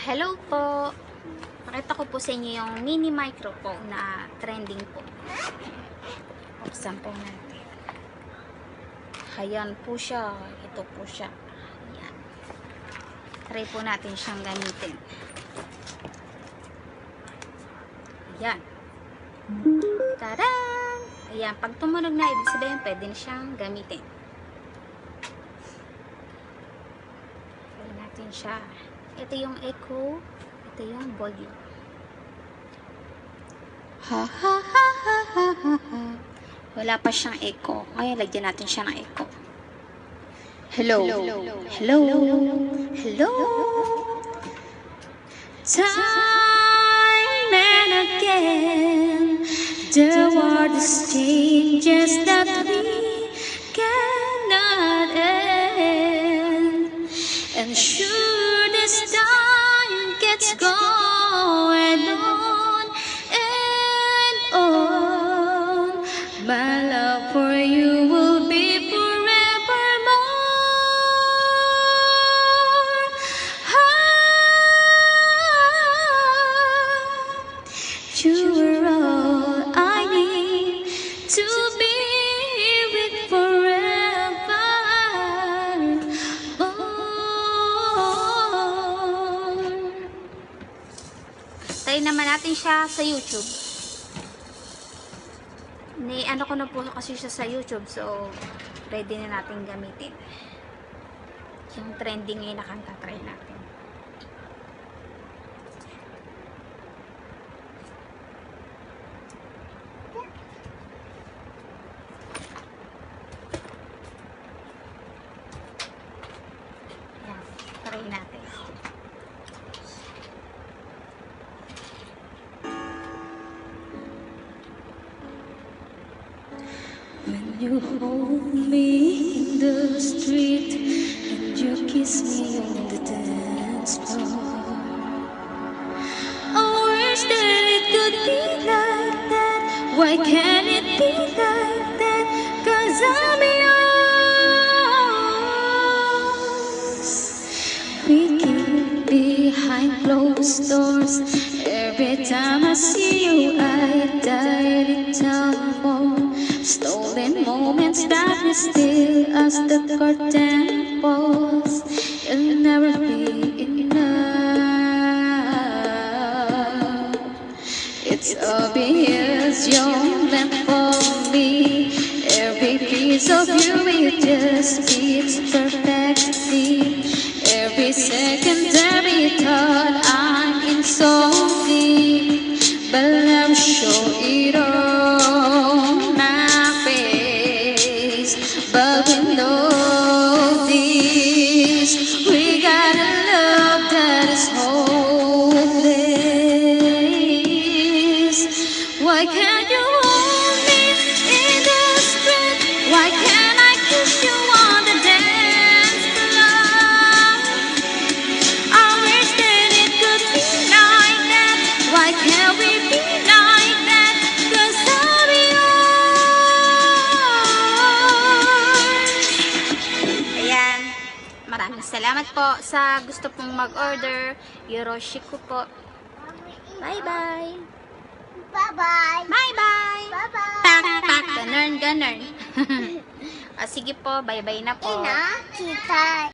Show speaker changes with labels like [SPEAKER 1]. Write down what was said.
[SPEAKER 1] Hello po. Pakita ko po sa inyo yung mini microphone na trending po. Buksan po natin. Ayan po siya. Ito po siya. Ayan. Try po natin siyang gamitin. Ayan. Taran! Ayan. Pag tumunog na, ibig sabihin pwede na siyang gamitin. Try natin siya. Ito yung echo. Ito yung volume. Ha ha ha ha ha ha ha. Wala pa siyang echo. Ngayon, lagyan natin siya ng echo. Hello. Hello. Hello. Time and again, the world changes that we cannot end. And sure, this time gets going on and on. My love for you will be forevermore. You are all I need to be with forever. Try naman natin siya sa YouTube. Ano ko na po kasi siya sa YouTube, so ready na natin gamitin. Yung trending ngayon na kanta, try natin. Ayan, try natin. When you hold me in the street and you kiss me on the dance floor, I wish that it could be like that. Why can't it be like that? 'Cause I'm yours. We keep behind closed doors. Every time I see you, I die down more. Stolen moments that we steal as the curtain falls. It'll never be enough. It's obvious you're meant for me. Every piece of you, it just fits perfectly. Every second, every thought, I'm in so deep, but I'll never show it on my face. But we know this, we got a love that is hopeless. Why can't you hold me in the street? Why can't I kiss you on the dance floor? I wish that it could be like that. Why can't we be like that? 'Cause I'm yours. Ayan. Maraming salamat po sa gusto pong mag-order. Yoroshiku po. Bye-bye.
[SPEAKER 2] Bye-bye.
[SPEAKER 1] Bye-bye.
[SPEAKER 2] Bye-bye.
[SPEAKER 1] Tak-tak. Ganun, ganun. Sige po. Bye-bye na po.
[SPEAKER 2] Ina, kita.